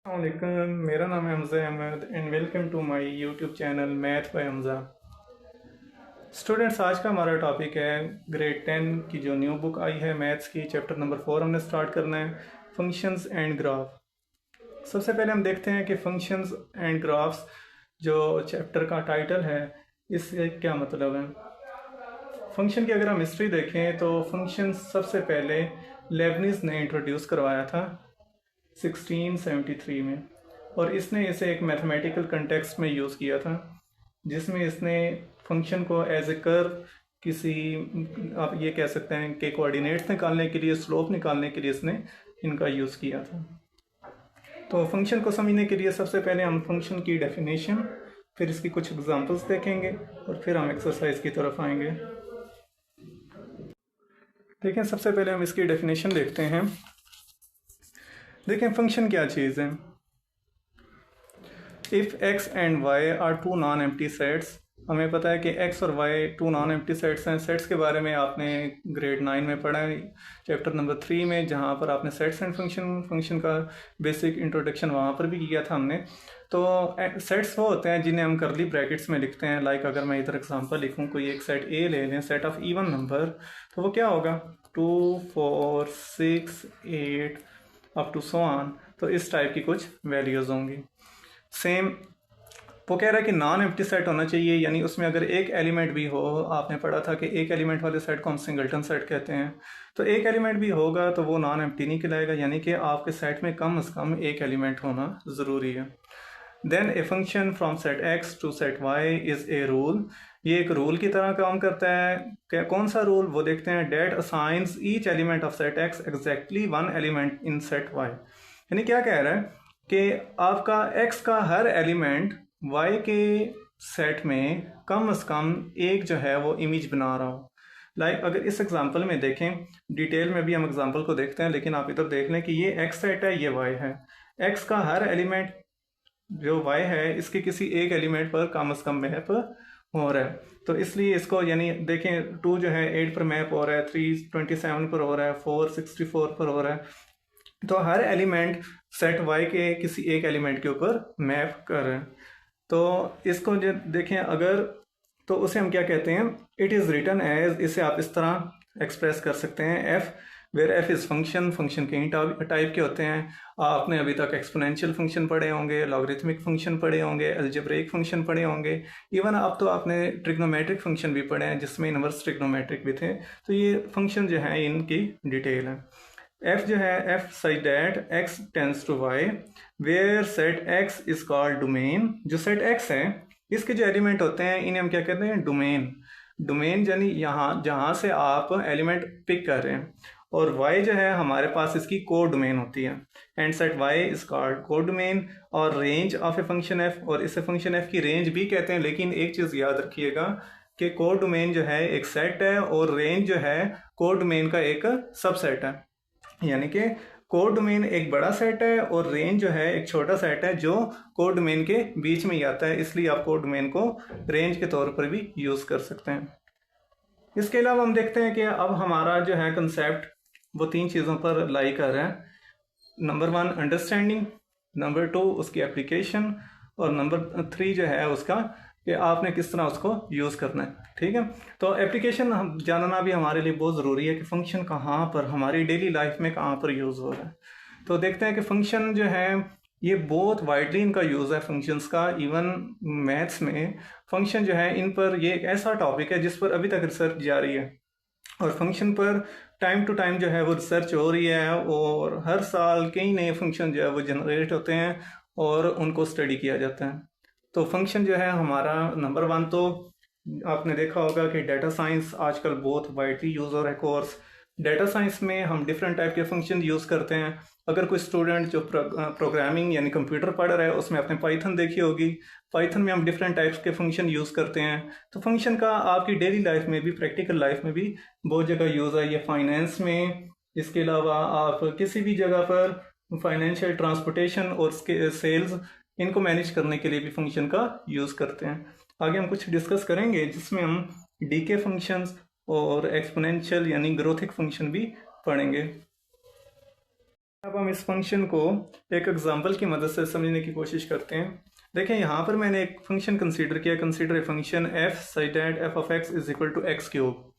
वालेकुम, मेरा नाम है Hamza Ahmed and welcome to my YouTube channel math by Hamza. Students, आज का हमारा टॉपिक है ग्रेड 10 की जो न्यू बुक आई है मैथ्स की, चैप्टर नंबर 4 हमने स्टार्ट करना है, फंक्शंस एंड ग्राफ। सबसे पहले हम देखते हैं कि फंक्शंस एंड ग्राफ्स जो चैप्टर का टाइटल है, इससे क्या मतलब है। फंक्शन की अगर हम हिस्ट्री देखें तो फंक्शन सबसे पहले लेबनिज़ ने इंट्रोड्यूस करवाया था 1673 में, और इसने इसे एक मैथमेटिकल कंटेक्स्ट में यूज़ किया था, जिसमें इसने फंक्शन को एज ए कर्व किसी, आप ये कह सकते हैं कि कोऑर्डिनेट्स निकालने के लिए, स्लोप निकालने के लिए इसने इनका यूज़ किया था। तो फंक्शन को समझने के लिए सबसे पहले हम फंक्शन की डेफिनेशन, फिर इसकी कुछ एग्जांपल्स देखेंगे और फिर हम एक्सरसाइज की तरफ आएंगे। देखें, सबसे पहले हम इसकी डेफिनेशन देखते हैं। देखें, फंक्शन क्या चीज़ है। If x and y are two non empty sets, हमें पता है कि x और y two non empty sets हैं। सेट्स के बारे में आपने ग्रेड 9 में पढ़ा है, चैप्टर नंबर 3 में, जहाँ पर आपने सेट्स एंड फंक्शन का बेसिक इंट्रोडक्शन वहाँ पर भी किया था हमने। तो सेट्स वो होते हैं जिन्हें हम करली ब्रैकेट्स में लिखते हैं। लाइक अगर मैं इधर एग्जांपल लिखूँ, कोई एक सेट ए ले लें, सेट ऑफ इवन नंबर, तो वो क्या होगा 2 4 6 8 अप टू सो ऑन। तो इस टाइप की कुछ वैल्यूज़ होंगी। सेम वो कह रहा है कि नॉन एम्प्टी सेट होना चाहिए, यानी उसमें अगर एक एलिमेंट भी हो, आपने पढ़ा था कि एक एलिमेंट वाले सेट को हम सिंगल्टन सेट कहते हैं, तो एक एलिमेंट भी होगा तो वो नॉन एम्प्टी नहीं कहलाएगा, यानी कि आपके सेट में कम से कम एक एलिमेंट होना ज़रूरी है। Then a function from set x to set y is a rule. ये एक रूल की तरह काम करता है। कौन सा रूल, वो देखते हैं। That assigns each element of set x exactly one element in set y. यानी क्या कह रहा है कि आपका x का हर एलिमेंट y के सेट में कम से कम एक जो है वो इमेज बना रहा हो। लाइक अगर इस एग्जांपल में देखें, डिटेल में भी हम एग्जांपल को देखते हैं, लेकिन आप इधर देख लें कि ये x सेट है, ये y है। x का हर एलिमेंट जो y है, इसके किसी एक एलिमेंट पर कम से कम मैप हो रहा है। तो इसलिए इसको, यानी देखें, 2 जो है 8 पर मैप हो रहा है, 3 27 पर हो रहा है, 4 64 पर हो रहा है। तो हर एलिमेंट सेट वाई के किसी एक एलिमेंट के ऊपर मैप कर रहे हैं। तो इसको जो देखें अगर, तो उसे हम क्या कहते हैं, इट इज़ रिटन एज, इसे आप इस तरह एक्सप्रेस कर सकते हैं, f where f is function. Function कई टाइप के होते हैं। आपने अभी तक एक्सपोनेंशियल फंक्शन पढ़े होंगे, लॉगरिथमिक फंक्शन पढ़े होंगे, अलजेब्रिक फंक्शन पढ़े होंगे, इवन अब तो आपने ट्रिग्नोमेट्रिक फंक्शन भी पढ़े हैं, जिसमें इनवर्स ट्रिग्नोमेट्रिक भी थे। तो ये फंक्शन जो है इनकी डिटेल है। f जो है, f such that x tends to y where set x is called domain. जो सेट x है, इसके जो एलिमेंट होते हैं इन्हें हम क्या कहते हैं, डोमेन। डोमेन यानी यहाँ जहाँ से आप एलिमेंट पिक कर रहे हैं। और y जो है हमारे पास इसकी को डोमेन होती है, and set y is called को डोमेन। और range of a function f, और इसे फंक्शन f की रेंज भी कहते हैं। लेकिन एक चीज़ याद रखिएगा कि को डोमेन जो है एक सेट है, और रेंज जो है को डोमेन का एक सबसेट है। यानी कि कोड डोमेन एक बड़ा सेट है और रेंज जो है एक छोटा सेट है जो कोड डोमेन के बीच में ही आता है। इसलिए आप कोड डोमेन को रेंज के तौर पर भी यूज़ कर सकते हैं। इसके अलावा हम देखते हैं कि अब हमारा जो है कंसेप्ट वो 3 चीज़ों पर लाई कर रहा है। नंबर 1 अंडरस्टैंडिंग, नंबर 2 उसकी एप्लीकेशन, और नंबर 3 जो है उसका कि आपने किस तरह उसको यूज़ करना है। ठीक है, तो एप्लीकेशन हम जानना भी हमारे लिए बहुत ज़रूरी है कि फ़ंक्शन कहाँ पर हमारी डेली लाइफ में कहाँ पर यूज़ हो रहा है। तो देखते हैं कि फ़ंक्शन जो है ये बहुत वाइडली इनका यूज़ है फंक्शंस का। इवन मैथ्स में फंक्शन जो है, इन पर ये एक ऐसा टॉपिक है जिस पर अभी तक रिसर्च जारी है, और फंक्शन पर टाइम टू टाइम जो है वो रिसर्च हो रही है, और हर साल कई नए फंक्शन जो है वो जनरेट होते हैं और उनको स्टडी किया जाता है। तो फंक्शन जो है हमारा नंबर 1, तो आपने देखा होगा कि डेटा साइंस आजकल बहुत वाइडली यूज़ हो रहा है कोर्स। डेटा साइंस में हम डिफरेंट टाइप के फंक्शन यूज़ करते हैं। अगर कोई स्टूडेंट जो प्रोग्रामिंग यानी कंप्यूटर पढ़ रहा है, उसमें आपने पाइथन देखी होगी। पाइथन में हम डिफरेंट टाइप्स के फंक्शन यूज़ करते हैं। तो फंक्शन का आपकी डेली लाइफ में भी, प्रैक्टिकल लाइफ में भी बहुत जगह यूज़ है। ये फाइनेंस में, इसके अलावा आप किसी भी जगह पर फाइनेंशियल, ट्रांसपोर्टेशन और सेल्स, इनको मैनेज करने के लिए भी फंक्शन का यूज़ करते हैं। आगे हम कुछ डिस्कस करेंगे जिसमें हम डीके फंक्शंस और एक्सपोनेंशियल यानी ग्रोथिक फंक्शन भी पढ़ेंगे। अब हम इस फंक्शन को एक एग्जांपल की मदद से समझने की कोशिश करते हैं। देखें, यहाँ पर मैंने एक फंक्शन कंसीडर किया, consider a function f such that f of x is equal to x cube.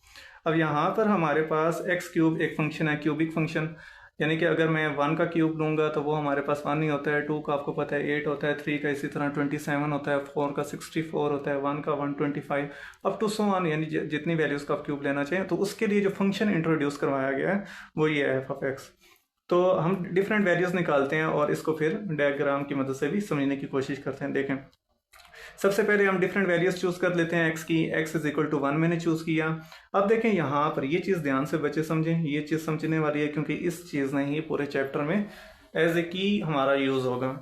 अब यहाँ पर हमारे पास एक्स क्यूब एक फंक्शन है, क्यूबिक फंक्शन, यानी कि अगर मैं 1 का क्यूब लूँगा तो वो हमारे पास 1 ही होता है, 2 का आपको पता है 8 होता है, 3 का इसी तरह 27 होता है, 4 का 64 होता है, 1 का 125, अप टू सो ऑन, यानी जितनी वैल्यूज़ का आप क्यूब लेना चाहिए। तो उसके लिए जो फंक्शन इंट्रोड्यूस करवाया गया है वो ये है एफ ऑफ एक्स। तो हम डिफरेंट वैल्यूज़ निकालते हैं और इसको फिर डायग्राम की मदद से भी समझने की कोशिश करते हैं। देखें, सबसे पहले हम डिफरेंट वैल्यूज चूज कर लेते हैं एक्स की। एक्स इज इक्वल टू 1 मैंने चूज किया। अब देखें यहाँ पर ये चीज़ ध्यान से बच्चे समझें, ये चीज़ समझने वाली है क्योंकि इस चीज़ ने ही पूरे चैप्टर में एज ए की हमारा यूज़ होगा।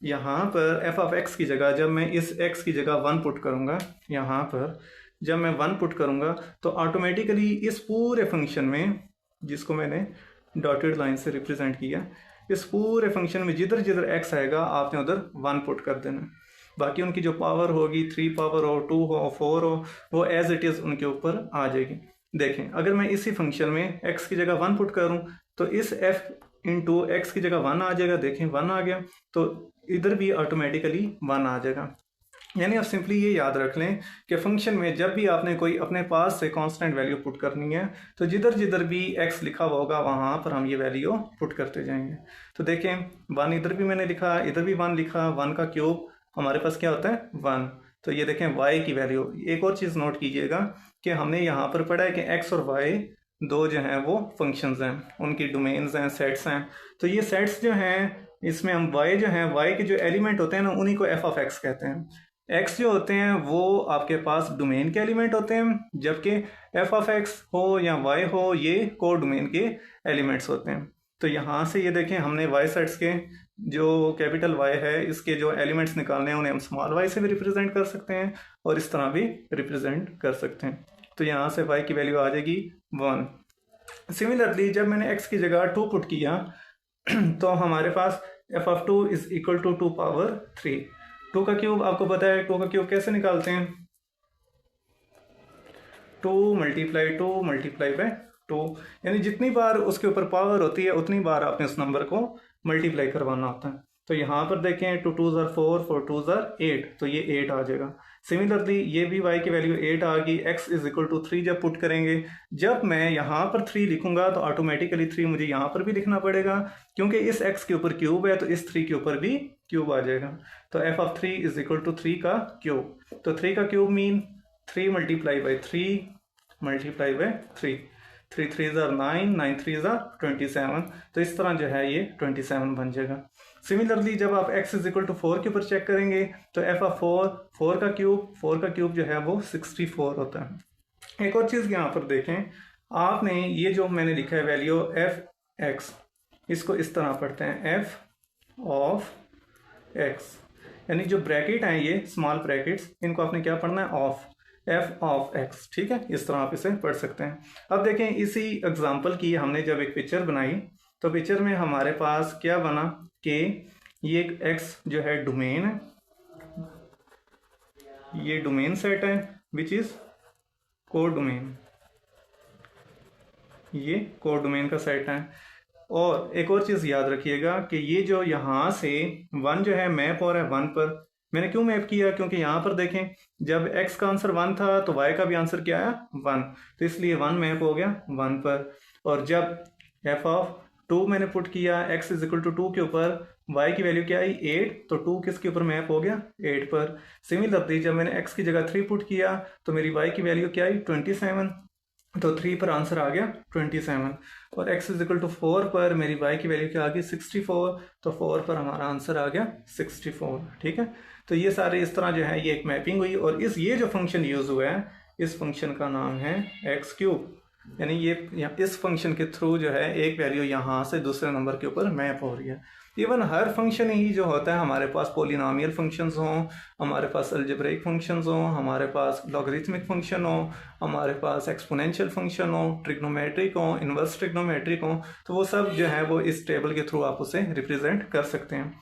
यहाँ पर एफ ऑफ एक्स की जगह जब मैं इस एक्स की जगह 1 पुट करूँगा, यहाँ पर जब मैं 1 पुट करूँगा तो ऑटोमेटिकली इस पूरे फंक्शन में, जिसको मैंने डॉटेड लाइन से रिप्रेजेंट किया, इस पूरे फंक्शन में जिधर जिधर एक्स आएगा आपने उधर 1 पुट कर देना। बाकी उनकी जो पावर होगी, 3 पावर हो, 2 हो, 4 हो, वो एज इट इज़ उनके ऊपर आ जाएगी। देखें, अगर मैं इसी फंक्शन में x की जगह 1 पुट करूं तो इस f इंटू एक्स की जगह 1 आ जाएगा। देखें 1 आ गया तो इधर भी ऑटोमेटिकली 1 आ जाएगा। यानी आप सिंपली ये याद रख लें कि फंक्शन में जब भी आपने कोई अपने पास से कांस्टेंट वैल्यू पुट करनी है तो जिधर जिधर भी x लिखा होगा वहाँ पर हम ये वैल्यू पुट करते जाएंगे। तो देखें 1 इधर भी मैंने लिखा, इधर भी 1 लिखा, 1 का क्यूब हमारे पास क्या होता है 1। तो ये देखें y की वैल्यू। एक और चीज़ नोट कीजिएगा कि हमने यहाँ पर पढ़ा है कि x और y दो जो हैं वो फंक्शंस हैं, उनकी डोमेन्स हैं, सेट्स हैं। तो ये सेट्स जो हैं इसमें हम y जो हैं, y के जो एलिमेंट होते हैं ना उन्हीं को f ऑफ x कहते हैं। x जो होते हैं वो आपके पास डोमेन के एलिमेंट होते हैं, जबकि f ऑफ x हो या y हो ये को डोमेन के एलिमेंट्स होते हैं। तो यहाँ से ये देखें हमने y सेट्स के जो कैपिटल Y है इसके जो एलिमेंट्स निकालने हैं उन्हें हम स्मॉल y से भी रिप्रेजेंट कर सकते हैं और इस तरह भी रिप्रेजेंट कर सकते हैं। तो यहाँ से y की वैल्यू आ जाएगी 1। सिमिलरली जब मैंने x की जगह 2 पुट किया तो हमारे पास f of 2 is equal to 2 power 3। 2 का क्यूब आपको पता है, 2 का क्यूब कैसे निकालते हैं, 2 मल्टीप्लाई 2 मल्टीप्लाई बाय 2, यानी जितनी बार उसके ऊपर पावर होती है उतनी बार आपने उस नंबर को मल्टीप्लाई करवाना होता है। तो यहाँ पर देखें 2 2s are 4, 4 2s are 8, तो ये 8 आ जाएगा। सिमिलरली ये भी y की वैल्यू 8 आ गई। x इज इक्वल टू 3 जब पुट करेंगे, जब मैं यहाँ पर 3 लिखूंगा तो ऑटोमेटिकली 3 मुझे यहाँ पर भी लिखना पड़ेगा क्योंकि इस x के ऊपर क्यूब है तो इस 3 के ऊपर भी क्यूब आ जाएगा। तो f of 3 is equal to 3 का क्यूब। तो 3 का cube mean 3 multiply by 3 multiply by 3, 3 3s are 9, 9 3s are 27। तो इस तरह जो है ये 27 बन जाएगा। सिमिलरली जब आप x इज इक्वल टू 4 के ऊपर चेक करेंगे तो f ऑफ 4 का क्यूब जो है वो 64 होता है। एक और चीज़ यहाँ पर देखें, आपने ये जो मैंने लिखा है वैल्यू एफ एक्स, इसको इस तरह पढ़ते हैं f ऑफ x, यानी जो ब्रैकेट हैं ये स्मॉल ब्रैकेट्स, इनको आपने क्या पढ़ना है ऑफ, f ऑफ x। ठीक है, इस तरह आप इसे पढ़ सकते हैं। अब देखें इसी एग्जांपल की हमने जब एक पिक्चर बनाई तो पिक्चर में हमारे पास क्या बना कि ये x जो है डोमेन है, ये डोमेन सेट है विच इज को डोमेन, ये को डोमेन का सेट है। और एक और चीज़ याद रखिएगा कि ये जो यहाँ से 1 जो है मैप हो रहा है 1 पर। मैंने क्यों मैप किया, क्योंकि यहाँ पर देखें जब x का आंसर 1 था तो y का भी आंसर क्या आया 1, तो इसलिए 1 मैप हो गया 1 पर। और जब f ऑफ 2 मैंने पुट किया x इज इक्वल टू 2 के ऊपर, y की वैल्यू क्या आई 8, तो 2 किसके ऊपर मैप हो गया 8 पर। सिमिलरली जब मैंने x की जगह 3 पुट किया तो मेरी y की वैल्यू क्या आई 27, तो 3 पर आंसर आ गया 27। और x इज इक्वल टू 4 पर मेरी y की वैल्यू क्या आ गई 64, तो 4 पर हमारा आंसर आ गया 64। ठीक है, तो ये सारे इस तरह जो है ये एक मैपिंग हुई और ये जो फंक्शन यूज हुआ है इस फंक्शन का नाम है एक्स क्यूब, यानी ये इस फंक्शन के थ्रू जो है एक वैल्यू यहाँ से दूसरे नंबर के ऊपर मैप हो रही है। इवन हर फंक्शन ही जो होता है, हमारे पास पोलिनोमियल फंक्शंस हों, हमारे पास अलजेब्रिक फंक्शंस हों, हमारे पास लॉगरिथमिक फंक्शन हो, हमारे पास एक्सपोनेंशियल फंक्शन हो, ट्रिग्नोमेट्रिक हो, इनवर्स ट्रिग्नोमेट्रिक हो, तो वो सब जो है वो इस टेबल के थ्रू आप उसे रिप्रेजेंट कर सकते हैं।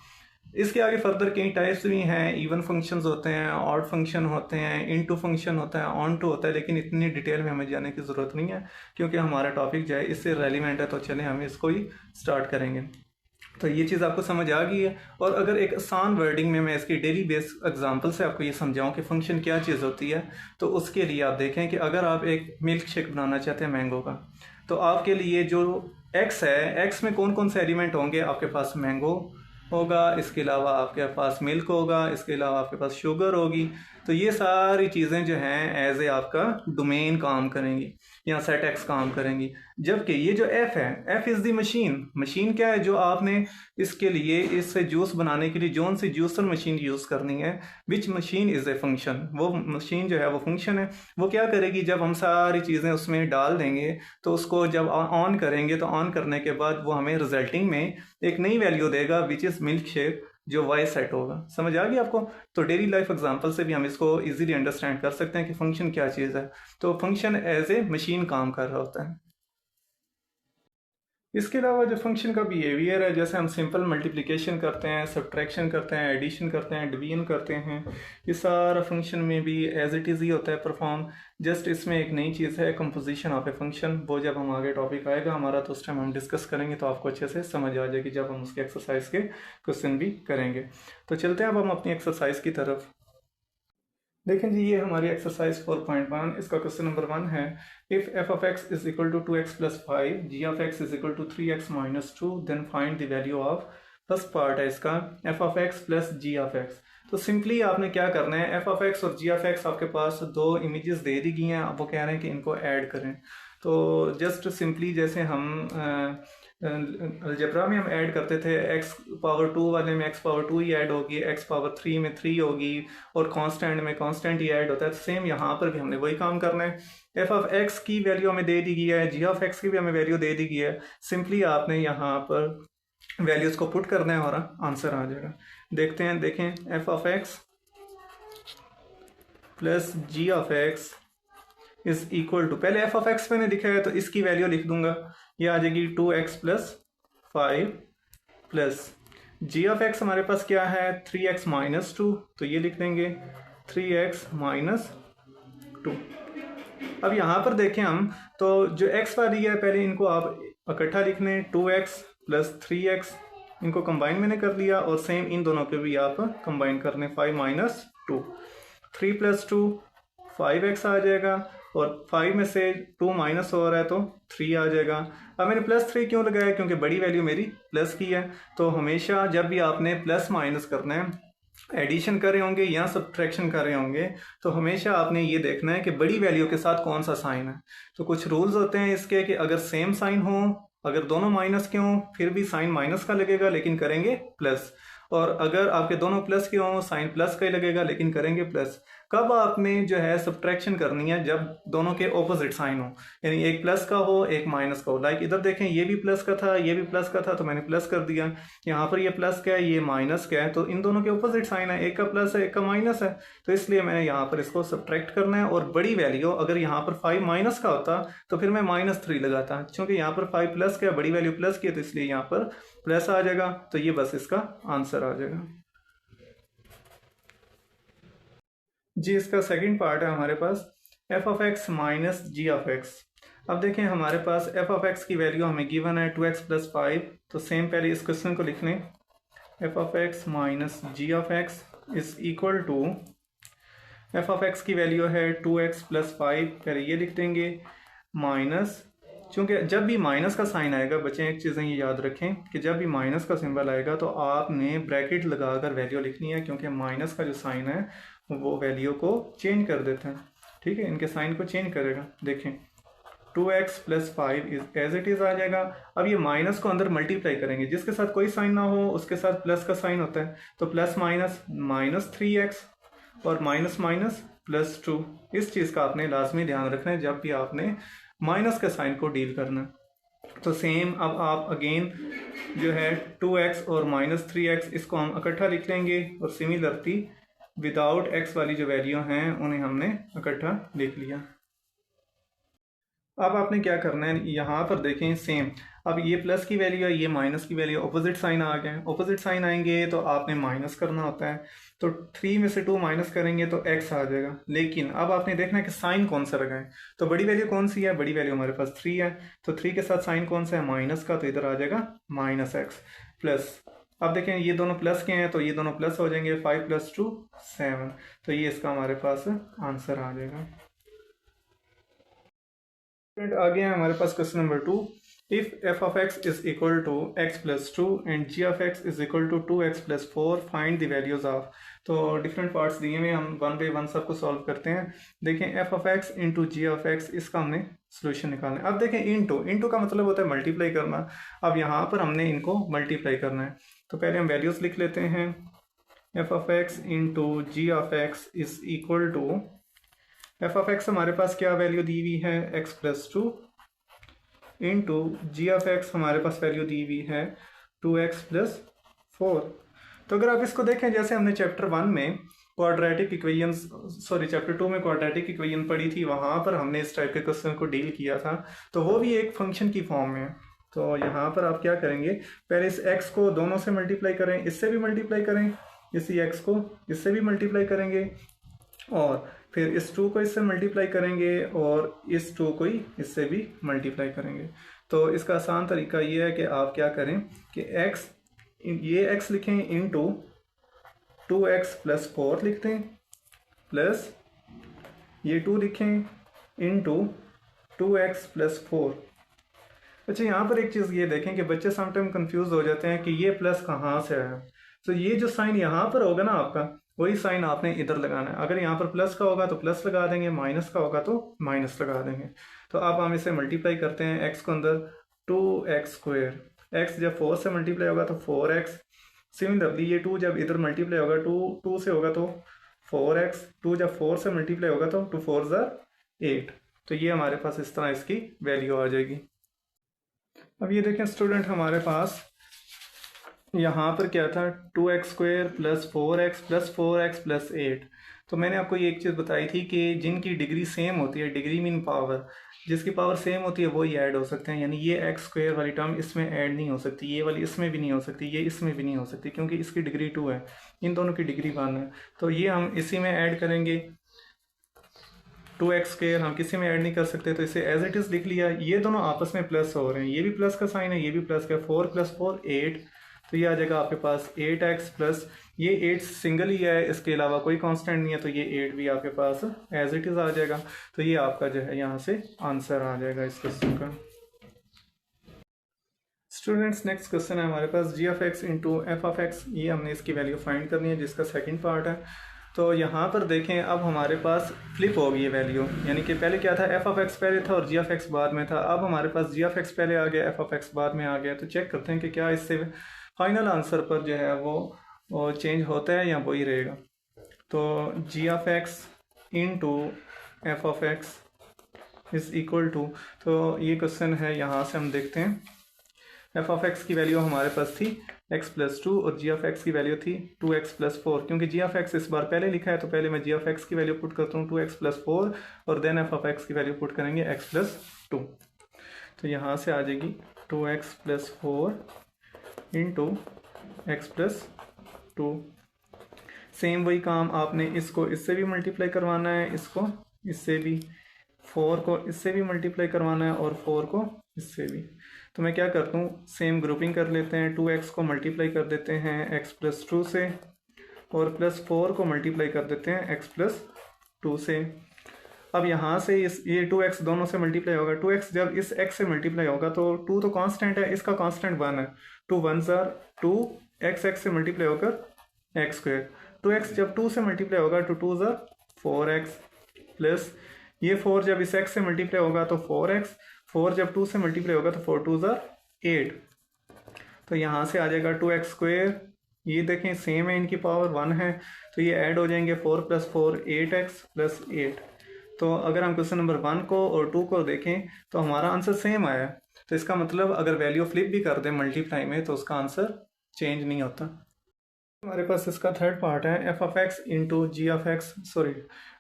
इसके आगे फर्दर कई टाइप्स भी हैं, इवन फंक्शंस होते हैं, ऑड फंक्शन होते हैं, इनटू फंक्शन होता है, ऑन टू होता है, लेकिन इतनी डिटेल में हमें जाने की ज़रूरत नहीं है क्योंकि हमारा टॉपिक जो है इससे रेलिवेंट है। तो चलें हम इसको ही स्टार्ट करेंगे। तो ये चीज़ आपको समझ आ गई है। और अगर एक आसान वर्डिंग में मैं इसकी डेली बेस एग्जांपल से आपको ये समझाऊं कि फंक्शन क्या चीज़ होती है, तो उसके लिए आप देखें कि अगर आप एक मिल्क शेक बनाना चाहते हैं मैंगो का, तो आपके लिए जो एक्स है, एक्स में कौन कौन से एलिमेंट होंगे? आपके पास मैंगो होगा, इसके अलावा आपके पास मिल्क होगा, इसके अलावा आपके पास शुगर होगी। तो ये सारी चीज़ें जो हैं एज ए आपका डोमेन काम करेंगी, या सेट एक्स काम करेंगी। जबकि ये जो एफ है, F is the machine. Machine क्या है? जो आपने इसके लिए, इससे जूस बनाने के लिए जोन सी जूसर मशीन यूज़ करनी है, विच मशीन इज़ ए फंक्शन। वो मशीन जो है वो फंक्शन है। वो क्या करेगी? जब हम सारी चीज़ें उसमें डाल देंगे तो उसको जब ऑन करेंगे, तो ऑन करने के बाद वो हमें रिजल्टिंग में एक नई वैल्यू देगा विच इज़ मिल्क शेक, जो वाई सेट होगा। समझ आ गई आपको? तो डेली लाइफ एग्जांपल से भी हम इसको इजीली अंडरस्टैंड कर सकते हैं कि फंक्शन क्या चीज़ है। तो फंक्शन एज ए मशीन काम कर रहा होता है। इसके अलावा जो फंक्शन का बिहेवियर है, जैसे हम सिंपल मल्टीप्लिकेशन करते हैं, सब्ट्रैक्शन करते हैं, एडिशन करते हैं, डिवीजन करते हैं, ये सारा फंक्शन में भी एज इट इज़ ही होता है परफॉर्म। जस्ट इसमें एक नई चीज़ है, कंपोजिशन ऑफ ए फंक्शन। वो जब हम आगे टॉपिक आएगा हमारा तो उस टाइम हम डिस्कस करेंगे, तो आपको अच्छे से समझ आ जाएगी जब हम उसके एक्सरसाइज के क्वेश्चन भी करेंगे। तो चलते हैं अब हम अपनी एक्सरसाइज की तरफ। देखें जी, ये हमारी एक्सरसाइज 4.1, इसका क्वेश्चन नंबर 1 है, if f of x is equal to 2x plus 5, g of x is equal to 3x minus 2, then find the value of. First part है इसका f of x plus g of x. तो simply आपने क्या करना है, F of x और जी of x आपके पास दो इमेजेस दे दी गई हैं, आप वो कह रहे हैं कि इनको ऐड करें। तो जस्ट सिंपली जैसे हम अलजेब्रा में हम ऐड करते थे, एक्स पावर 2 वाले में एक्स पावर 2 ही ऐड होगी, एक्स पावर 3 में 3 होगी, और कांस्टेंट में कांस्टेंट ही ऐड होता है। तो सेम यहाँ पर भी हमने वही काम करना है। एफ ऑफ एक्स की वैल्यू हमें दे दी गई है, जी ऑफ एक्स की भी हमें वैल्यू दे दी गई है। सिंपली आपने यहाँ पर वैल्यूज को पुट करना है और आंसर आ जाएगा। देखते हैं, देखें, f of x plus g of x is equal to, पहले एफ ऑफ एक्स मैंने लिखा है तो इसकी वैल्यू लिख दूंगा, ये आ जाएगी 2x plus 5 plus g of x हमारे पास क्या है 3x माइनस 2, तो ये लिख देंगे 3x माइनस 2। अब यहाँ पर देखें हम, तो जो x वाली है पहले इनको आप इकट्ठा लिख लें, 2x प्लस 3x, इनको कंबाइन मैंने कर लिया, और सेम इन दोनों के भी आप कंबाइन कर लें, 5 माइनस 2, 3 प्लस 2 5x आ जाएगा, और 5 में से 2 माइनस हो रहा है तो 3 आ जाएगा। अब मैंने प्लस 3 क्यों लगाया? क्योंकि बड़ी वैल्यू मेरी प्लस की है। तो हमेशा जब भी आपने प्लस माइनस करना है, एडिशन कर रहे होंगे या सब्ट्रैक्शन कर रहे होंगे, तो हमेशा आपने ये देखना है कि बड़ी वैल्यू के साथ कौन सा साइन है। तो कुछ रूल्स होते हैं इसके कि अगर सेम साइन हो, अगर दोनों माइनस के हों, फिर भी साइन माइनस का लगेगा लेकिन करेंगे प्लस, और अगर आपके दोनों प्लस के हों, साइन प्लस का ही लगेगा लेकिन करेंगे प्लस। कब आपने जो है सब्ट्रैक्शन करनी है? जब दोनों के ऑपोजिट साइन हो, यानी एक प्लस का हो एक माइनस का हो। लाइक इधर देखें, ये भी प्लस का था, ये भी प्लस का था, तो मैंने प्लस कर दिया। यहाँ पर ये प्लस का है, ये माइनस का है, तो इन दोनों के ऑपोजिट साइन है, एक का प्लस है एक का माइनस है, तो इसलिए मैंने यहाँ पर इसको सब्ट्रैक्ट करना है। और बड़ी वैल्यू अगर यहाँ पर 5 माइनस का होता तो फिर मैं -3 लगाता, क्योंकि यहाँ पर 5 प्लस का, बड़ी वैल्यू प्लस की है, तो इसलिए यहाँ पर प्लस आ जाएगा। तो ये बस इसका आंसर आ जाएगा जी। इसका सेकंड पार्ट है हमारे पास F of x minus ji of X. अब देखें हमारे पास एफ ऑफ एक्स की वैल्यू हमें गिवन है 2x प्लस 5, तो सेम पहले इस क्वेश्चन को लिख लें, f of x minus ji of x is equal to, f of x की वैल्यू है 2x प्लस 5, पहले ये लिख देंगे, माइनस, चूँकि जब भी माइनस का साइन आएगा बच्चे एक चीज़ें ये याद रखें कि जब भी माइनस का सिंबल आएगा तो आपने ब्रैकेट लगाकर वैल्यू लिखनी है, क्योंकि माइनस का जो साइन है वो वैल्यू को चेंज कर देता है। ठीक है, इनके साइन को चेंज करेगा। देखें 2x plus 5 is as it is आ जाएगा। अब ये माइनस को अंदर मल्टीप्लाई करेंगे, जिसके साथ कोई साइन ना हो उसके साथ प्लस का साइन होता है, तो प्लस माइनस माइनस 3x, और माइनस माइनस प्लस 2। इस चीज़ का आपने लाजमी ध्यान रखना है जब भी आपने माइनस के साइन को डील करना है। तो सेम अब आप अगेन जो है 2x और माइनस 3x, इसको हम इकट्ठा लिख लेंगे, और सिमिलरली विदाउट x वाली जो वैल्यू हैं उन्हें हमने इकट्ठा लिख लिया। अब आपने क्या करना है, यहाँ पर देखें सेम, अब ये प्लस की वैल्यू है, ये माइनस की वैल्यू, ऑपोजिट साइन आ गए, ऑपोजिट साइन आएंगे तो आपने माइनस करना होता है, तो 3 में से 2 माइनस करेंगे तो x आ जाएगा। लेकिन अब आपने देखना है कि साइन कौन सा लगाएं, तो बड़ी वैल्यू कौन सी है, बड़ी वैल्यू हमारे पास 3 है, तो 3 के साथ साइन कौन सा है, माइनस का, तो इधर आ जाएगा -x। प्लस, अब देखें ये दोनों प्लस के हैं तो ये दोनों प्लस हो जाएंगे, 5 + 2 7, तो ये इसका हमारे पास आंसर आ जाएगा। आगे है हमारे पास question number 2, if f of x is equal to x + 2 and g of x is equal to 2x + 4 find the values of. तो डिफरेंट पार्ट्स दिए हुए, हम वन बाई वन सबको सॉल्व करते हैं। देखें f of x into g of x, इसका हमने सोल्यूशन निकालना है। अब देखें इंटू का मतलब होता है मल्टीप्लाई करना, अब यहाँ पर हमने इनको मल्टीप्लाई करना है। तो पहले हम वैल्यूज लिख लेते हैं, f of x into g of x is equal to, f of x हमारे पास क्या वैल्यू दी हुई है, x + 2 into g of x हमारे पास वैल्यू दी हुई है 2x + 4। तो अगर आप इसको देखें, जैसे हमने चैप्टर 1 में क्वाड्रेटिक इक्वेशन, चैप्टर 2 में क्वाड्रेटिक इक्वेशन पढ़ी थी, वहाँ पर हमने इस टाइप के क्वेश्चन को डील किया था, तो वो भी एक फंक्शन की फॉर्म में है। तो यहाँ पर आप क्या करेंगे, पहले इस x को दोनों से मल्टीप्लाई करें, इससे भी मल्टीप्लाई करें, इसी x को इससे भी मल्टीप्लाई करेंगे, और फिर इस 2 को इससे मल्टीप्लाई करेंगे, और इस 2 को ही इससे भी मल्टीप्लाई करेंगे। तो इसका आसान तरीका ये है कि आप क्या करें कि ये x लिखें इंटू 2x + 4 लिख दें, प्लस ये 2 लिखें इंटू 2x + 4। अच्छा, यहाँ पर एक चीज़ ये देखें कि बच्चे समटाइम कंफ्यूज हो जाते हैं कि ये प्लस कहाँ से आया। तो ये जो साइन यहाँ पर होगा ना आपका, वही साइन आपने इधर लगाना है। अगर यहाँ पर प्लस का होगा तो प्लस लगा देंगे, माइनस का होगा तो माइनस लगा देंगे। तो अब हम इसे मल्टीप्लाई करते हैं, x को अंदर 2x², x जब 4 से मल्टीप्लाई होगा तो 4x, सिमिलरली ये 2 जब इधर मल्टीप्लाई होगा 2 से होगा तो 4x, 2 जब 4 से मल्टीप्लाई होगा तो 2 4 8। तो ये हमारे पास इस तरह इसकी वैल्यू आ जाएगी। अब ये देखें स्टूडेंट, हमारे पास यहाँ पर क्या था, 2x² + 4x + 4x + 8। तो मैंने आपको ये एक चीज़ बताई थी कि जिनकी डिग्री सेम होती है, डिग्री मीन पावर, जिसकी पावर सेम होती है वही ऐड हो सकते हैं। यानी ये x² वाली टर्म इसमें ऐड नहीं हो सकती, ये वाली इसमें भी नहीं हो सकती, ये इसमें भी नहीं हो सकती, क्योंकि इसकी डिग्री 2 है, इन दोनों की डिग्री 1 है। तो ये हम इसी में ऐड करेंगे। 2x² हम किसी में ऐड नहीं कर सकते, तो इसे एज इट इज़ लिख लिया। ये दोनों आपस में प्लस हो रहे हैं, ये भी प्लस का साइन है, ये भी प्लस का, 4 + 4 8। तो ये आ जाएगा आपके पास 8x प्लस, ये 8 सिंगल ही है, इसके अलावा कोई कांस्टेंट नहीं है, तो ये 8 भी आपके पास एज इट इज़ आ जाएगा। तो ये आपका जो है यहाँ से आंसर आ जाएगा इस क्वेश्चन का। स्टूडेंट्स, नेक्स्ट क्वेश्चन है हमारे पास g of x इंटू f of x। ये हमने इसकी वैल्यू फाइंड करनी है, जिसका सेकंड पार्ट है। तो यहाँ पर देखें, अब हमारे पास फ्लिप होगी ये वैल्यू, यानी कि पहले क्या था, f of x पहले था और g of x बाद में था। अब हमारे पास g of x पहले आ गया, f of x बाद में आ गया। तो चेक करते हैं कि क्या इससे फाइनल आंसर पर जो है वो चेंज होता है या वही रहेगा। तो g of x इंटू f of x is equal to, तो ये क्वेश्चन है, यहाँ से हम देखते हैं f of x की वैल्यू हमारे पास थी x + 2 और g of x की वैल्यू थी 2x + 4। क्योंकि g of x इस बार पहले लिखा है, तो पहले मैं g of x की वैल्यू पुट करता हूँ 2x + 4, और देन f of x की वैल्यू पुट करेंगे x + 2। तो यहाँ से आ जाएगी 2x + 4 इंटू x + 2। सेम वही काम आपने इसको इससे भी मल्टीप्लाई करवाना है, इसको इससे भी, 4 को इससे भी मल्टीप्लाई करवाना है, और 4 को इससे भी। तो मैं क्या करता हूँ, सेम ग्रुपिंग कर लेते हैं, 2x को मल्टीप्लाई कर देते हैं x + 2 से, और +4 को मल्टीप्लाई कर देते हैं x + 2 से। अब यहाँ से ये 2x दोनों से मल्टीप्लाई होगा, 2x जब इस x से मल्टीप्लाई होगा तो 2 तो कांस्टेंट है, इसका कांस्टेंट 1 है, 2 1s are 2, x से मल्टीप्लाई होकर x²। 2x जब 2 से मल्टीप्लाई होगा तो 2s are 4x, प्लस ये 4 जब इस x से मल्टीप्लाई होगा तो 4x, 4 जब 2 से मल्टीप्लाई होगा तो 4 2s are 8। तो यहाँ से आ जाएगा 2x², ये देखें सेम है, इनकी पावर 1 है, तो ये ऐड हो जाएंगे, 4 + 4 8x + 8। तो अगर हम क्वेश्चन नंबर 1 को और 2 को देखें तो हमारा आंसर सेम आया। तो इसका मतलब अगर वैल्यू फ्लिप भी कर दें मल्टीप्लाई में तो उसका आंसर चेंज नहीं होता। हमारे पास इसका थर्ड पार्ट है, f of x into g of x,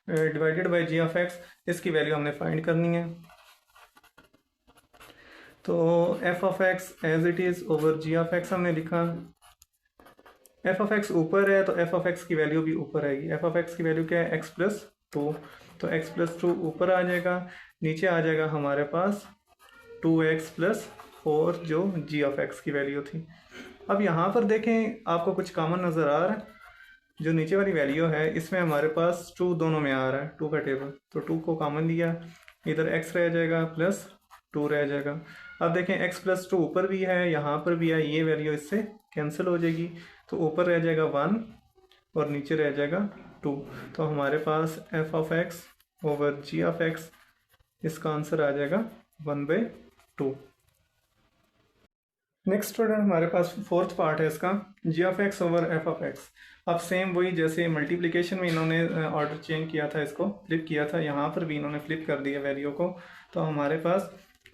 divided by g of x. इसकी वैल्यू हमने फाइंड करनी है। तो f of x as it is over g of x हमने लिखा। f of x ऊपर है तो f of x की वैल्यू भी ऊपर आएगी। f of x की वैल्यू क्या है, x + 2, तो x + 2 ऊपर आ जाएगा, नीचे आ जाएगा हमारे पास 2x + 4 जो g of x की वैल्यू थी। अब यहाँ पर देखें आपको कुछ कॉमन नज़र आ रहा है, जो नीचे वाली वैल्यू है इसमें हमारे पास 2 दोनों में आ रहा है, 2 का टेबल, तो 2 को कॉमन लिया, इधर x रह जाएगा प्लस 2 रह जाएगा। अब देखें x प्लस 2 ऊपर भी है यहाँ पर भी है, ये वैल्यू इससे कैंसिल हो जाएगी, तो ऊपर रह जाएगा 1 और नीचे रह जाएगा 2। तो हमारे पास f of x over g of x, इसका आंसर आ जाएगा 1/2। नेक्स्ट स्टूडेंट हमारे पास फोर्थ पार्ट है इसका, g of x over f of x। अब सेम वही जैसे मल्टीप्लिकेशन में इन्होंने ऑर्डर चेंज किया था, इसको फ्लिप किया था, यहाँ पर भी इन्होंने फ्लिप कर दिया वैल्यू को। तो हमारे पास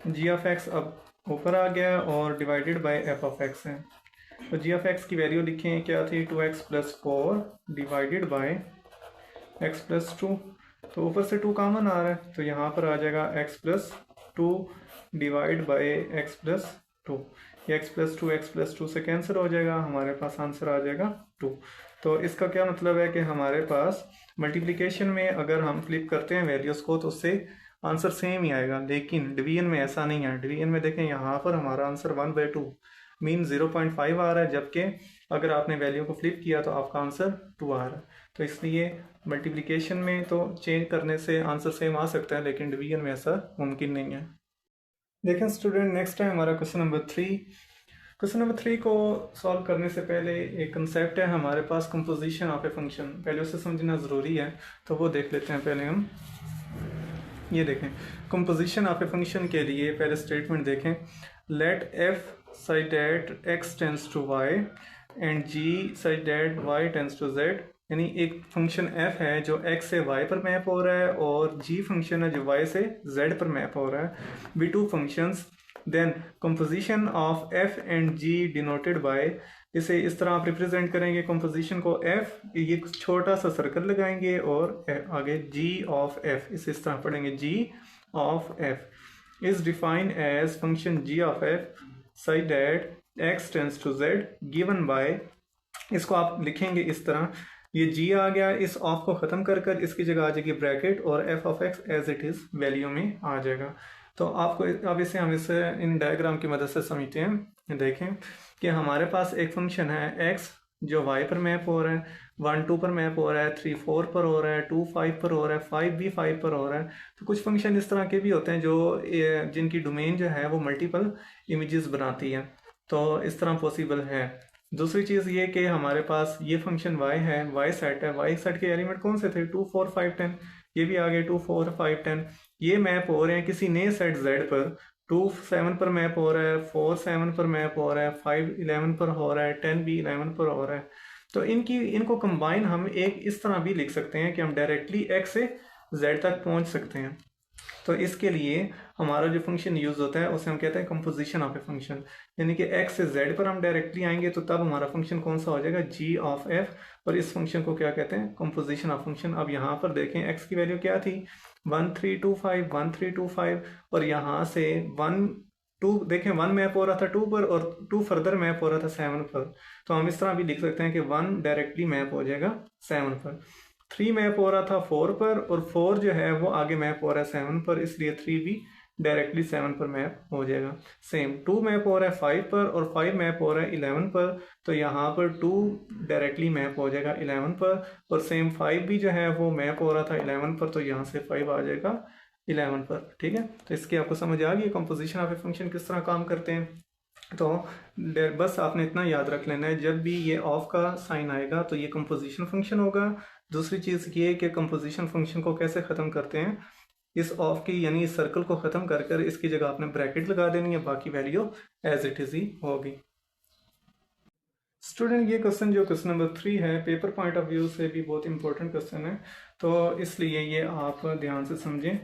g ऑफ x अब ऊपर आ गया और divided by f of x है। तो g ऑफ x की वैल्यू लिखें क्या थी, 2x plus 4 divided by x plus 2। तो ऊपर से 2 कॉमन आ रहा है, तो यहाँ पर आ जाएगा x plus 2 divide by x plus 2। x plus 2 से कैंसिल हो जाएगा, हमारे पास आंसर आ जाएगा 2। तो इसका क्या मतलब है कि हमारे पास मल्टीप्लिकेशन में अगर हम फ्लिप करते हैं वैल्यूज़ को तो उससे आंसर सेम ही आएगा, लेकिन डिवीजन में ऐसा नहीं है। डिवीजन में देखें यहाँ पर हमारा आंसर 1/2 मीन 0.5 आ रहा है, जबकि अगर आपने वैल्यू को फ्लिप किया तो आपका आंसर 2 आ रहा है। तो इसलिए मल्टीप्लिकेशन में तो चेंज करने से आंसर सेम आ सकता है, लेकिन डिवीजन में ऐसा मुमकिन नहीं है। देखें स्टूडेंट, नेक्स्ट है हमारा क्वेश्चन नंबर 3। क्वेश्चन नंबर 3 को सॉल्व करने से पहले एक कंसेप्ट है हमारे पास, कंपोजिशन ऑफ ए फंक्शन, पहले उसे समझना ज़रूरी है, तो वो देख लेते हैं पहले हम। ये देखें, कंपोजिशन ऑफ ए फंक्शन के लिए पहले स्टेटमेंट देखें, late f such that x tends to y and g such that y tends to z। यानी एक फंक्शन f है जो x से y पर मैप हो रहा है और g फंक्शन है जो y से z पर मैप हो रहा है। Be two functions, then composition of f and g denoted by, इसे इस तरह आप रिप्रेजेंट करेंगे कंपोजिशन को, f ये छोटा सा सर्कल लगाएंगे और आगे g ऑफ f, इसे इस तरह पढ़ेंगे, g of f is defined as function g of f such that x tends to z given by, इसको आप लिखेंगे इस तरह, ये g आ गया, इस ऑफ को ख़त्म कर कर इसकी जगह आ जाएगी ब्रैकेट और f of x as it is value में आ जाएगा। तो आपको अब इसे हम इसे इन डायग्राम की मदद से समझते हैं। देखें कि हमारे पास एक फंक्शन है x जो y पर मैप हो रहा है, 1 2 पर मैप हो रहा है, 3 4 पर हो रहा है, 2 5 पर हो रहा है, 5 भी 5 पर हो रहा है। तो कुछ फंक्शन इस तरह के भी होते हैं जो जिनकी डोमेन जो है वो मल्टीपल इमेजेस बनाती है, तो इस तरह पॉसिबल है। दूसरी चीज़ ये कि हमारे पास ये फंक्शन y है, y सेट है, y सेट के एलिमेंट कौन से थे, 2 4 5 10, ये भी आ गए 2 4 5 10, ये मैप हो रहे हैं किसी नए सेट z पर, 2 7 पर मैप हो रहा है, 4 7 पर मैप हो रहा है, 5 11 पर हो रहा है, 10 भी 11 पर हो रहा है। तो इनको कंबाइन हम एक इस तरह भी लिख सकते हैं कि हम डायरेक्टली x से z तक पहुंच सकते हैं। तो इसके लिए हमारा जो फंक्शन यूज होता है उसे हम कहते हैं कंपोजिशन ऑफ ए फंक्शन, यानी कि x से z पर हम डायरेक्टली आएंगे तो तब हमारा फंक्शन कौन सा हो जाएगा, g ऑफ f, और इस फंक्शन को क्या कहते हैं, कंपोजिशन ऑफ फंक्शन। अब यहाँ पर देखें x की वैल्यू क्या थी, 1 3 2 5 1 3 2 5, और यहाँ से 1 2 देखें 1 मैप हो रहा था 2 पर और 2 फर्दर मैप हो रहा था 7 पर, तो हम इस तरह भी लिख सकते हैं कि 1 डायरेक्टली मैप हो जाएगा 7 पर, 3 मैप हो रहा था 4 पर और 4 जो है वो आगे मैप हो रहा है 7 पर, इसलिए 3 भी डायरेक्टली 7 पर मैप हो जाएगा। सेम 2 मैप हो रहा है 5 पर और 5 मैप हो रहा है 11 पर, तो यहाँ पर 2 डायरेक्टली मैप हो जाएगा 11 पर, और सेम 5 भी जो है वो मैप हो रहा था 11 पर, तो यहाँ से 5 आ जाएगा 11 पर। ठीक है, तो इसकी आपको समझ आ गई कंपोजिशन ऑफ ए फंक्शन किस तरह काम करते हैं। तो बस आपने इतना याद रख लेना है, जब भी ये ऑफ का साइन आएगा तो ये कंपोजिशन फंक्शन होगा। दूसरी चीज़ ये कि कंपोजिशन फंक्शन को कैसे ख़त्म करते हैं, इस ऑफ की यानी इस सर्कल को ख़त्म कर कर इसकी जगह आपने ब्रैकेट लगा देनी है, बाकी वैल्यू एज इट इज़ ही होगी। स्टूडेंट, ये क्वेश्चन जो क्वेश्चन नंबर 3 है, पेपर पॉइंट ऑफ व्यू से भी बहुत इंपॉर्टेंट क्वेश्चन है, तो इसलिए ये आप ध्यान से समझें।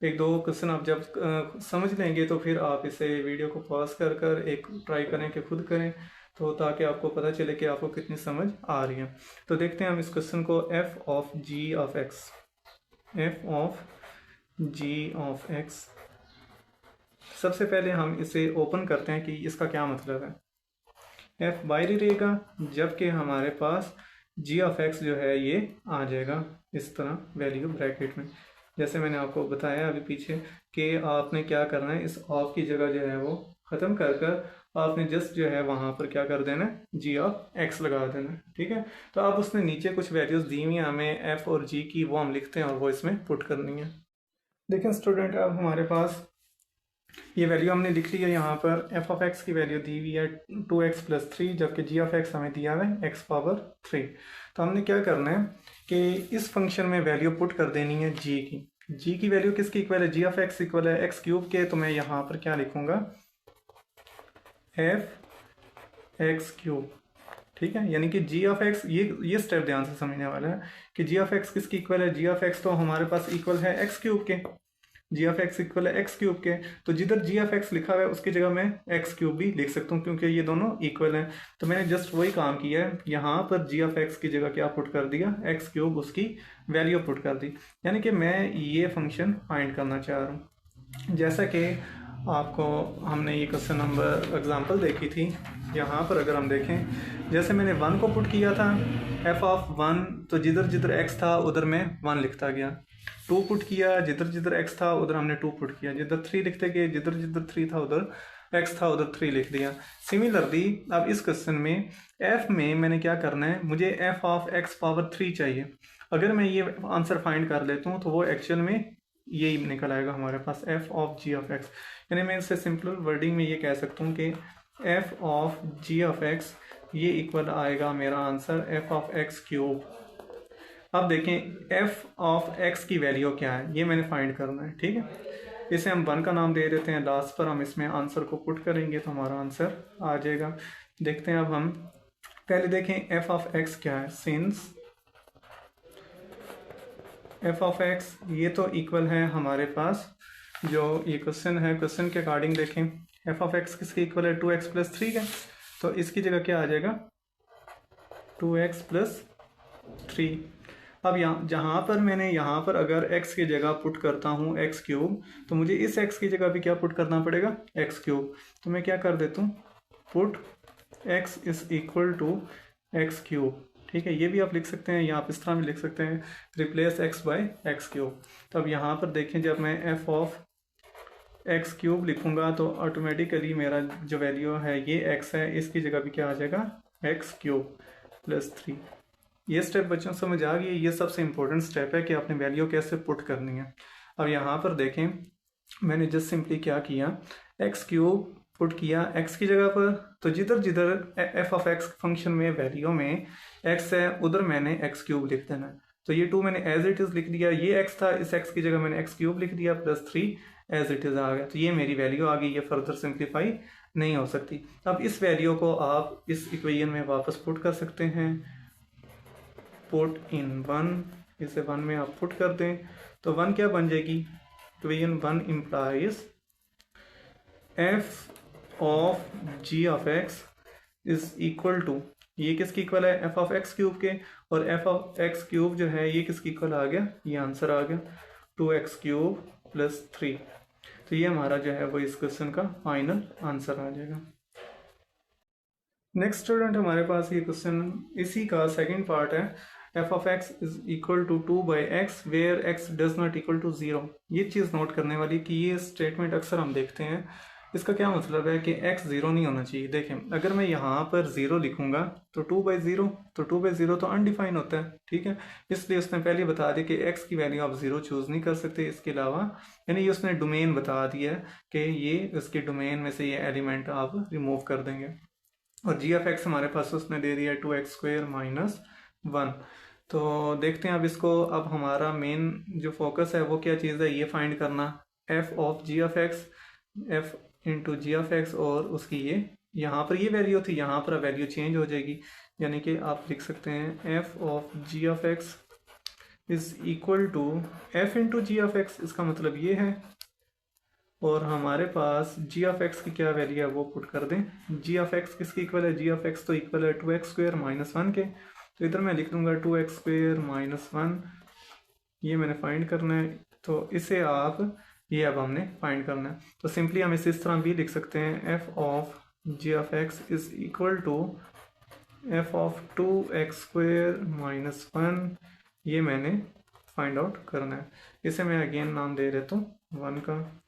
एक दो क्वेश्चन आप जब समझ लेंगे तो फिर आप इसे वीडियो को पॉज कर कर एक ट्राई करें कि खुद करें, तो ताकि आपको पता चले कि आपको कितनी समझ आ रही है। तो देखते हैं हम इस क्वेश्चन को, f of g of x, f of g of x। सबसे पहले हम इसे ओपन करते हैं कि इसका क्या मतलब है। f बाहर ही रहेगा, जबकि हमारे पास g ऑफ x जो है ये आ जाएगा इस तरह वैल्यू ब्रैकेट में, जैसे मैंने आपको बताया अभी पीछे कि आपने क्या करना है, इस ऑफ की जगह जो है वो ख़त्म कर कर आपने जस्ट जो है वहाँ पर क्या कर देना है, जी ऑफ एक्स लगा देना है। ठीक है, तो अब उसने नीचे कुछ वैल्यूज़ दी हुई हैं हमें एफ और जी की, वो हम लिखते हैं और वो इसमें पुट करनी है। देखें स्टूडेंट, अब हमारे पास ये वैल्यू हमने लिख ली है। यहाँ पर एफ ऑफ एक्स की वैल्यू दी हुई है 2x+3, जबकि जी ऑफ एक्स हमें दिया है x⁻3। तो हमने क्या करना है कि इस फंक्शन में वैल्यू पुट कर देनी है जी की वैल्यू किसकी इक्वल है, जी ऑफ एक्स इक्वल है x³ के। तो मैं यहाँ पर क्या लिखूंगा, f(x³). ठीक है, यानी कि जी ऑफ एक्स, ये स्टेप ध्यान से समझने वाला है कि जी ऑफ एक्स किसकी इक्वल है, जी ऑफ एक्स तो हमारे पास इक्वल है x³ के, जी ऑफ एक्स इक्वल है x³ के। तो जिधर जी ऑफ एक्स लिखा हुआ है उसकी जगह मैं x³ भी लिख सकता हूँ, क्योंकि ये दोनों इक्वल हैं। तो मैंने जस्ट वही काम किया है, यहाँ पर जी ऑफ एक्स की जगह क्या पुट कर दिया, x³ उसकी वैल्यू पुट कर दी। यानी कि मैं ये फंक्शन फाइंड करना चाह रहा हूँ। जैसा कि आपको हमने ये क्वेश्चन नंबर एग्जांपल देखी थी, यहाँ पर अगर हम देखें, जैसे मैंने 1 को पुट किया था, f ऑफ 1, तो जिधर जिधर x था उधर मैं 1 लिखता गया। 2 पुट किया, जिधर जिधर x था उधर हमने 2 पुट किया। जिधर 3 लिखते गए, जिधर जिधर 3 था उधर x था उधर 3 लिख दिया। सिमिलरली अब इस क्वेश्चन में f में मैंने क्या करना है, मुझे f ऑफ x⁻3 चाहिए। अगर मैं ये आंसर फाइंड कर लेता हूँ तो वो एक्चुअल में यही निकल आएगा हमारे पास, f of g of x। यानी मैं इससे सिंपल वर्डिंग में ये कह सकता हूँ कि f of g of x ये इक्वल आएगा मेरा आंसर f ऑफ x³। अब देखें f ऑफ x की वैल्यू क्या है, ये मैंने फाइंड करना है। ठीक है, इसे हम 1 का नाम दे देते हैं, लास्ट पर हम इसमें आंसर को पुट करेंगे तो हमारा आंसर आ जाएगा। देखते हैं अब हम पहले देखें f ऑफ x क्या है। सिंस f ऑफ x ये तो इक्वल है हमारे पास, जो ये क्वेश्चन है, क्वेश्चन के अकॉर्डिंग देखें f ऑफ x किसके इक्वल है, 2x+3 का। तो इसकी जगह क्या आ जाएगा, 2x+3। अब यहाँ जहाँ पर मैंने यहाँ पर अगर x की जगह पुट करता हूँ x³, तो मुझे इस x की जगह भी क्या पुट करना पड़ेगा, x³। तो मैं क्या कर देता हूँ, put x is equal to x³। ठीक है, ये भी आप लिख सकते हैं, या आप इस तरह भी लिख सकते हैं, रिप्लेस x बाय x³। तो अब यहाँ पर देखें, जब मैं f ऑफ x³ लिखूंगा तो ऑटोमेटिकली मेरा जो वैल्यू है ये x है, इसकी जगह भी क्या आ जाएगा, x³ + 3। ये स्टेप बच्चों समझ आ गई। ये सबसे इंपॉर्टेंट स्टेप है कि आपने वैल्यू कैसे पुट करनी है। अब यहाँ पर देखें, मैंने जस्ट सिंपली क्या किया, x³ पुट किया x की जगह पर। तो जिधर जिधर f ऑफ x फंक्शन में वैल्यू में x है उधर मैंने x³ लिख देना है। तो ये 2 मैंने एज इट इज़ लिख दिया, ये x था, इस x की जगह मैंने x³ लिख दिया, +3 एज इट इज़ आ गया। तो ये मेरी वैल्यू आ गई, ये फर्दर सिंप्लीफाई नहीं हो सकती। अब इस वैल्यू को आप इस इक्वेशन में वापस पुट कर सकते हैं, पुट इन 1, इसे 1 में आप पुट कर दें तो 1 क्या बन जाएगी, equation 1 implies f of g of x is equal to, ये किसकी इक्वल है, f ऑफ x³ के, और f ऑफ x³ जो है ये किसकी इक्वल आ गया, ये आंसर आ गया 2x³ + 3। तो ये हमारा जो है वो इस क्वेश्चन का फाइनल आंसर आ जाएगा। नेक्स्ट स्टूडेंट, हमारे पास ये क्वेश्चन इसी का सेकंड पार्ट है, f of x is equal to 2/x where x does not equal to 0। ये चीज़ नोट करने वाली कि ये स्टेटमेंट अक्सर हम देखते हैं। इसका क्या मतलब है कि x 0 नहीं होना चाहिए। देखें, अगर मैं यहाँ पर 0 लिखूंगा तो 2/0, तो 2/0 तो अनडिफाइन होता है। ठीक है, इसलिए उसने पहले बता दिया कि x की वैल्यू आप 0 चूज़ नहीं कर सकते इसके अलावा, यानी ये उसने डोमेन बता दिया है कि ये इसके डोमेन में से ये एलिमेंट आप रिमूव कर देंगे। और जी ऑफ एक्स हमारे पास उसने दे दिया 2x² - 1। तो देखते हैं अब इसको, अब हमारा मेन जो फोकस है वो क्या चीज़ है, ये फाइंड करना, f of g of x, f into g of x, और उसकी ये यहाँ पर ये वैल्यू थी, यहाँ पर वैल्यू चेंज हो जाएगी। यानी कि आप लिख सकते हैं f of g of x is equal to f into g of x, इसका मतलब ये है। और हमारे पास g ऑफ x की क्या वैल्यू है वो पुट कर दें। g ऑफ x किसकी इक्वल है, g ऑफ x तो इक्वल है 2x² - 1 के। तो इधर मैं लिख दूंगा 2x² - 1, ये मैंने फाइंड करना है। तो इसे आप, ये अब हमने फाइंड करना है। तो सिंपली हम इस तरह भी लिख सकते हैं, f of g of x is equal to f of 2x² - 1, ये मैंने फाइंड आउट करना है। इसे मैं अगेन नाम दे देता हूँ 1 का।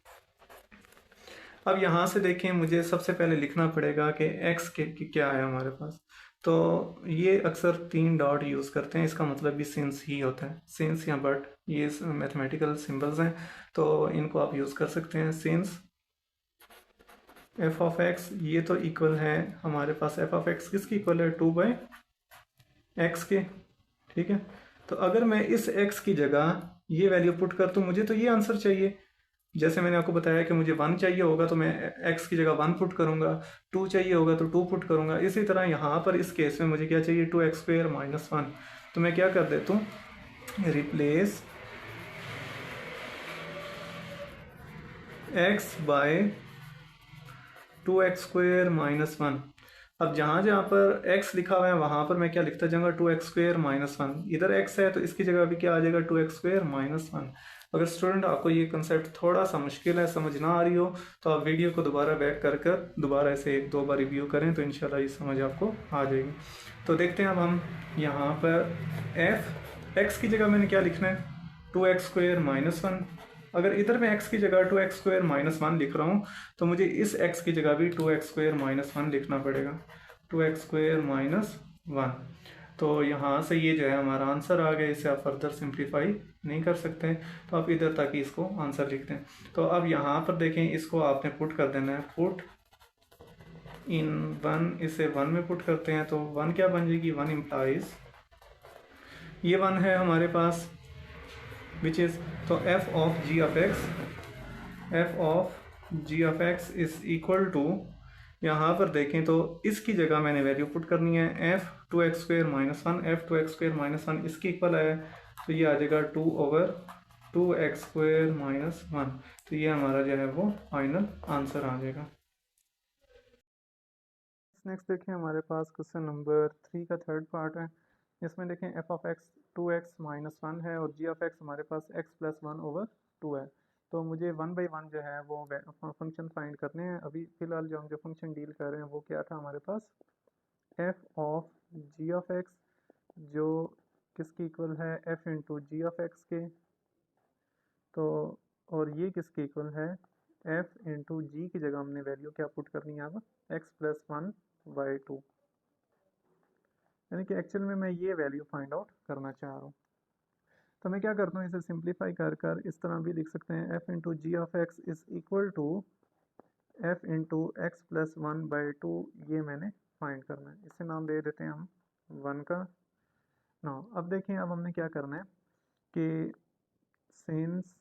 अब यहाँ से देखें, मुझे सबसे पहले लिखना पड़ेगा कि x के क्या है हमारे पास। तो ये अक्सर 3 डॉट यूज़ करते हैं, इसका मतलब भी सिंस ही होता है, सिंस या बट, ये मैथमेटिकल सिंबल्स हैं तो इनको आप यूज़ कर सकते हैं। सिंस एफ ऑफ एक्स ये तो इक्वल है हमारे पास, एफ ऑफ एक्स किसकी इक्वल है, 2/x के, ठीक है। तो अगर मैं इस x की जगह ये वैल्यू पुट कर दूँ, मुझे तो ये आंसर चाहिए। जैसे मैंने आपको बताया कि मुझे 1 चाहिए होगा तो मैं x की जगह 1 पुट करूंगा, 2 चाहिए होगा तो 2 पुट करूंगा। इसी तरह यहाँ पर इस केस में मुझे क्या चाहिए, 2x² - 1। तो मैं क्या कर देता हूँ, रिप्लेस x बाय 2x² - 1। अब जहाँ जहाँ पर x लिखा हुआ है वहाँ पर मैं क्या लिखता जाऊँगा, 2x² - 1। इधर x है तो इसकी जगह भी क्या आ जाएगा, 2x² - 1। अगर स्टूडेंट आपको ये कंसेप्ट थोड़ा सा मुश्किल है, समझ ना आ रही हो, तो आप वीडियो को दोबारा बैक कर कर दोबारा ऐसे 1-2 बार रिव्यू करें तो इंशाल्लाह ये समझ आपको आ जाएगी। तो देखते हैं अब हम यहाँ पर x की जगह मैंने क्या लिखना है, 2x² - 1। अगर इधर मैं x की जगह 2x² - 1 लिख रहा हूँ तो मुझे इस x की जगह भी 2x² - 1 लिखना पड़ेगा, 2x² - 1। तो यहाँ से ये जो है हमारा आंसर आ गया, इसे आप फर्दर सिंप्लीफाई नहीं कर सकते, तो आप इधर तक ही इसको आंसर लिख दें। तो अब यहाँ पर देखें, इसको आपने पुट कर देना है, पुट इन 1, इसे 1 में पुट करते हैं तो 1 क्या बन जाएगी, 1 इम्प्लाइज, ये 1 है हमारे पास विच इज़, तो f of g of x is equal to, यहाँ पर देखें तो इसकी जगह मैंने वैल्यू पुट करनी है, f 2x² - 1, f 2x² - 1 इसकी इक्वल है, तो ये आ जाएगा 2/2x² - 1। तो ये हमारा जो है वो फाइनल आंसर आ जाएगा। नेक्स्ट देखें, हमारे पास क्वेश्चन नंबर 3 का थर्ड पार्ट है। इसमें देखें f ऑफ x 2x - 1 है और g ऑफ x हमारे पास x + 1/2 है। तो मुझे 1/1 जो है वो फंक्शन फाइंड करने हैं। अभी फ़िलहाल जो हम जो फंक्शन डील कर रहे हैं वो क्या था हमारे पास, f of g of x, जो किसकी इक्वल है, f into g of x के। तो और ये किसकी इक्वल है, f इंटू जी की जगह हमने वैल्यू क्या पुट करनी है अब, x + 1/2। यानी कि एक्चुअल में मैं ये वैल्यू फाइंड आउट करना चाह रहा हूँ। तो मैं क्या करता हूँ, इसे सिंप्लीफाई कर कर इस तरह भी लिख सकते हैं, f into g of x is equal to f into x + 1/2। ये मैंने फाइंड करना है, इसे नाम दे देते हैं हम 1 का। ना अब देखें, अब हमने क्या करना है कि सिंस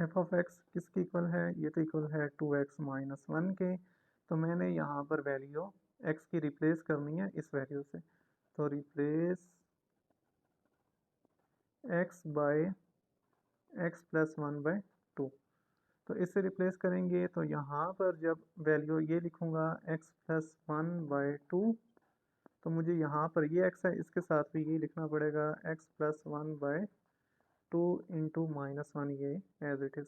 f ऑफ x किसकी इक्वल है, ये तो इक्वल है 2x - 1 के। तो मैंने यहाँ पर वैल्यू x की रिप्लेस करनी है इस वैल्यू से, तो रिप्लेस x बाय x + 1/2। तो इससे रिप्लेस करेंगे तो यहाँ पर जब वैल्यू ये लिखूँगा x + 1/2, तो मुझे यहाँ पर ये x है, इसके साथ भी ये लिखना पड़ेगा x + 1/2 इंटू -1, ये एज इट इज़।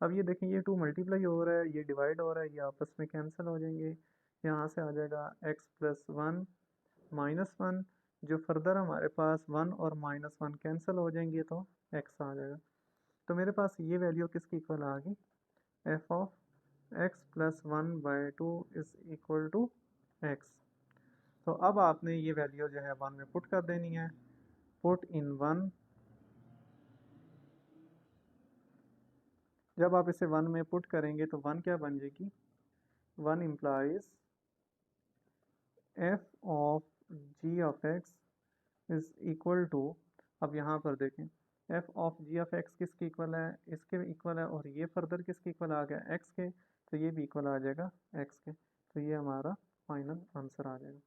अब ये देखें, ये 2 मल्टीप्लाई हो रहा है, ये डिवाइड हो रहा है, ये आपस में कैंसिल हो जाएंगे। यहाँ से आ जाएगा x + 1 -1, जो फर्दर हमारे पास 1 और -1 कैंसिल हो जाएंगे तो x आ जाएगा। तो मेरे पास ये वैल्यू किसकी इक्वल आ गई, f of x + 1/2 is equal to x। तो अब आपने ये वैल्यू जो है 1 में पुट कर देनी है, पुट इन 1। जब आप इसे 1 में पुट करेंगे तो 1 क्या बन जाएगी, 1 implies f of g of x is equal to, अब यहाँ पर देखें f of g of x किसकी इक्वल है, इसके इक्वल है, और ये फर्दर किसके इक्वल आ गया, x के, तो ये भी इक्वल आ जाएगा x के। तो ये हमारा फाइनल आंसर आ जाएगा।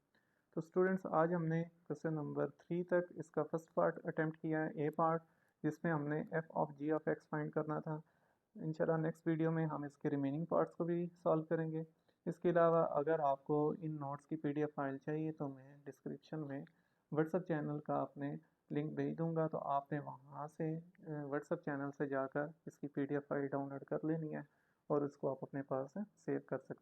तो स्टूडेंट्स, आज हमने क्वेश्चन नंबर 3 तक इसका फर्स्ट पार्ट अटेम्प्ट किया है, ए पार्ट, जिसमें हमने f of g of x find करना था। इंशाल्लाह नेक्स्ट वीडियो में हम इसके रिमेनिंग पार्ट्स को भी सॉल्व करेंगे। इसके अलावा अगर आपको इन नोट्स की PDF फाइल चाहिए तो मैं डिस्क्रिप्शन में व्हाट्सएप चैनल का आपने लिंक भेज दूंगा, तो आपने वहाँ से व्हाट्सएप चैनल से जाकर इसकी PDF फाइल डाउनलोड कर लेनी है और उसको आप अपने पास सेव कर सकते हैं।